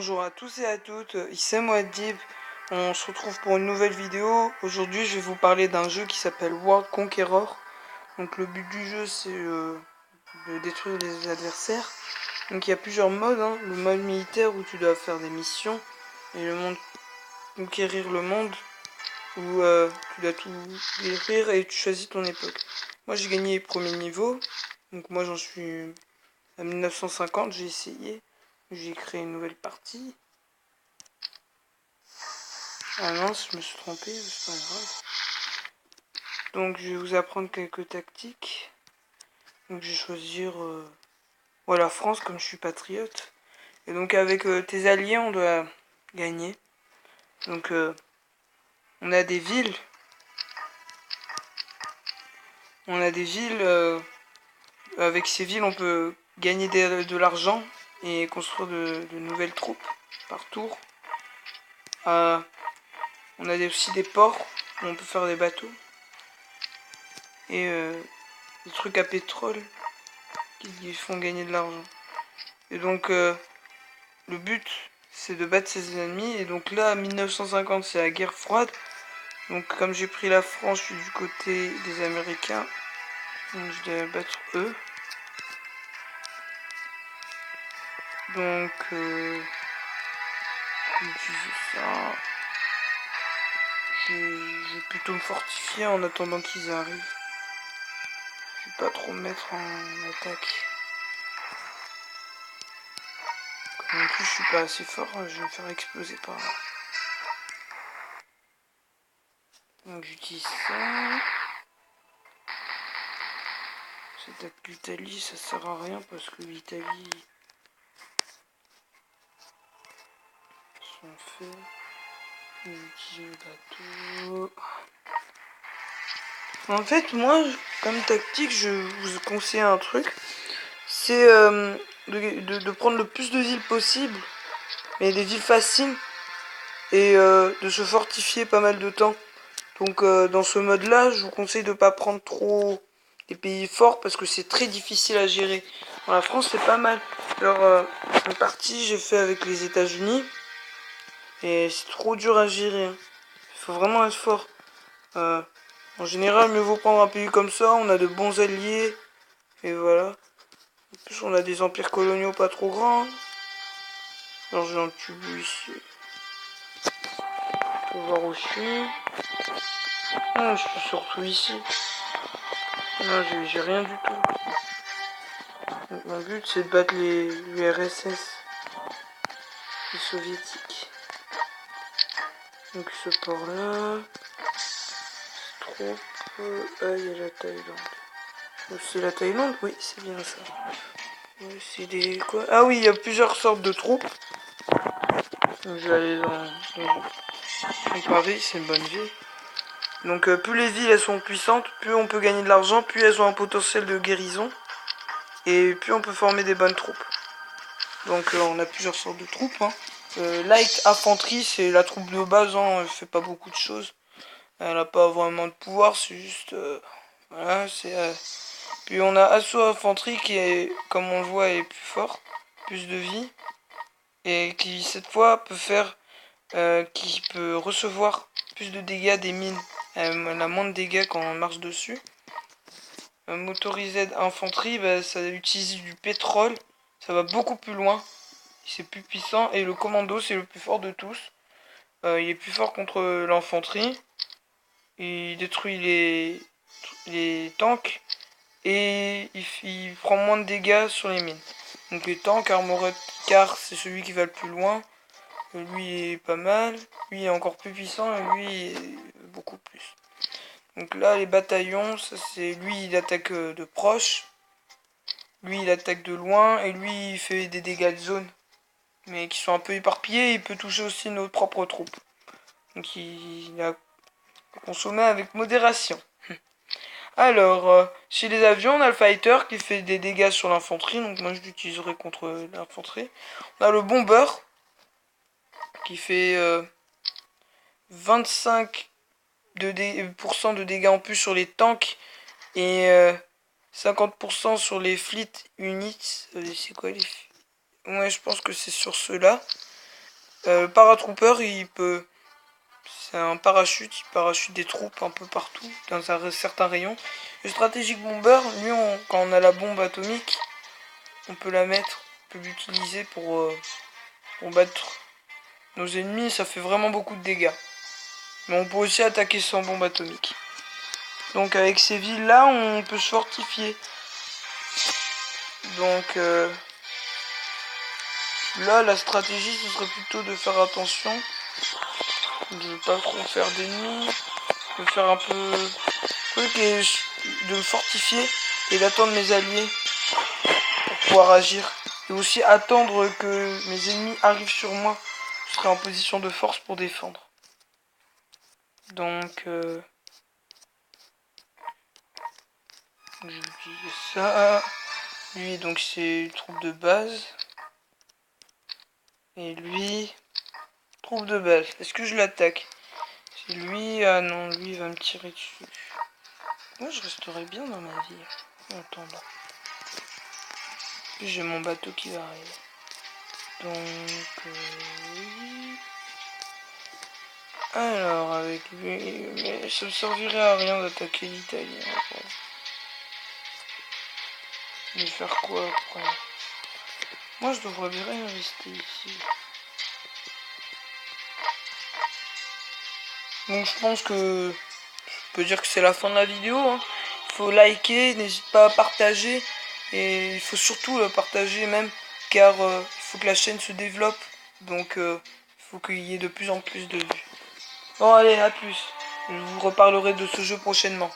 Bonjour à tous et à toutes, ici Mouad'Dib. On se retrouve pour une nouvelle vidéo. Aujourd'hui je vais vous parler d'un jeu qui s'appelle World Conqueror. Donc le but du jeu c'est de détruire les adversaires. Donc il y a plusieurs modes, hein. Le mode militaire où tu dois faire des missions. Et le monde conquérir le monde où tu dois tout guérir et tu choisis ton époque. Moi j'ai gagné le premier niveau. Donc moi j'en suis à 1950, j'ai essayé. J'ai créé une nouvelle partie. Ah non, je me suis trompé, c'est pas grave. Donc je vais vous apprendre quelques tactiques. Donc je vais choisir la France comme je suis patriote. Et donc avec tes alliés on doit gagner. Donc on a des villes. On a des villes. Avec ces villes on peut gagner de l'argent et construire de nouvelles troupes par tour. On a aussi des ports où on peut faire des bateaux. Et des trucs à pétrole qui font gagner de l'argent. Et donc le but c'est de battre ses ennemis. Et donc là 1950 c'est la guerre froide. Donc comme j'ai pris la France, je suis du côté des Américains. Donc je dois battre eux. Donc j'utilise ça. Je vais plutôt me fortifier en attendant qu'ils arrivent. Je vais pas trop me mettre en attaque. Comme en plus je suis pas assez fort, je vais me faire exploser par là. Donc j'utilise ça. Cette attaque l'Italie, ça sert à rien parce que l'Italie sont faits. J'utilise le bateau. En fait, moi, comme tactique, je vous conseille un truc. C'est de prendre le plus de villes possible, mais des villes faciles, et de se fortifier pas mal de temps. Donc dans ce mode-là, je vous conseille de ne pas prendre trop des pays forts parce que c'est très difficile à gérer. Dans la France, c'est pas mal. Alors, une partie, j'ai fait avec les États-Unis. Et c'est trop dur à gérer. Il faut vraiment être fort. En général, mieux vaut prendre un pays comme ça. On a de bons alliés. Et voilà. En plus, on a des empires coloniaux pas trop grands. Alors, j'ai un tube ici. Pour voir aussi. Non, je suis surtout ici. Non, j'ai rien du tout. Donc, mon but, c'est de battre les URSS. Les soviétiques. Donc, ce port-là. Trop peu. Ah, il y a la Thaïlande. C'est la Thaïlande? Oui, c'est bien ça. Ouais, c'est des quoi? Ah oui, il y a plusieurs sortes de troupes. Donc, je vais aller dans Paris, c'est une bonne ville. Donc plus les villes elles sont puissantes, plus on peut gagner de l'argent, plus elles ont un potentiel de guérison. Et plus on peut former des bonnes troupes. Donc on a plusieurs sortes de troupes. Hein. Light Infanterie, c'est la troupe de base, hein, elle fait pas beaucoup de choses. Elle n'a pas vraiment de pouvoir, c'est juste... voilà, c'est... Puis on a Assaut Infanterie qui est, comme on le voit, est plus fort, plus de vie. Et qui cette fois peut faire... qui peut recevoir plus de dégâts des mines. Elle a moins de dégâts quand on marche dessus. Motorisé Infanterie, bah, ça utilise du pétrole. Ça va beaucoup plus loin. C'est plus puissant. Et le commando, c'est le plus fort de tous. Il est plus fort contre l'infanterie. Il détruit les tanks. Et il prend moins de dégâts sur les mines. Donc les tanks, Armored Car, c'est celui qui va le plus loin. Lui est pas mal. Lui est encore plus puissant. Et lui est beaucoup plus. Donc là, les bataillons, ça c'est lui, il attaque de proche. Lui, il attaque de loin. Et lui, il fait des dégâts de zone. Mais qui sont un peu éparpillés. Il peut toucher aussi nos propres troupes. Donc il a consommé avec modération. Alors, chez les avions, on a le fighter qui fait des dégâts sur l'infanterie. Donc moi, je l'utiliserai contre l'infanterie. On a le bomber qui fait 25% de dégâts en plus sur les tanks. Et 50% sur les fleet units. C'est quoi les... Ouais, je pense que c'est sur ceux-là. Paratrooper, il peut... C'est un parachute, il parachute des troupes un peu partout, dans un certain rayon. Le stratégique bomber, lui, quand on a la bombe atomique, on peut la mettre, on peut l'utiliser pour battre nos ennemis, ça fait vraiment beaucoup de dégâts. Mais on peut aussi attaquer sans bombe atomique. Donc avec ces villes là, on peut se fortifier. Donc là, la stratégie, ce serait plutôt de faire attention, de pas trop faire d'ennemis, de faire un peu truc et de me fortifier et d'attendre mes alliés pour pouvoir agir. Et aussi attendre que mes ennemis arrivent sur moi. Je serai en position de force pour défendre. Donc je dis ça. Lui donc c'est une troupe de base. Et lui, troupe de base. Est-ce que je l'attaque? C'est lui, ah non, lui il va me tirer dessus. Moi je resterai bien dans ma vie en attendant. Puis j'ai mon bateau qui va arriver. Donc oui. Alors avec lui, mais ça me servirait à rien d'attaquer l'Italie. Hein, de faire quoi après? Moi je devrais bien rester ici. Donc je pense que je peux dire que c'est la fin de la vidéo. Hein. Il faut liker, n'hésite pas à partager. Et il faut surtout le partager même car il faut que la chaîne se développe. Donc il faut qu'il y ait de plus en plus de vues. Bon allez, à plus. Je vous reparlerai de ce jeu prochainement.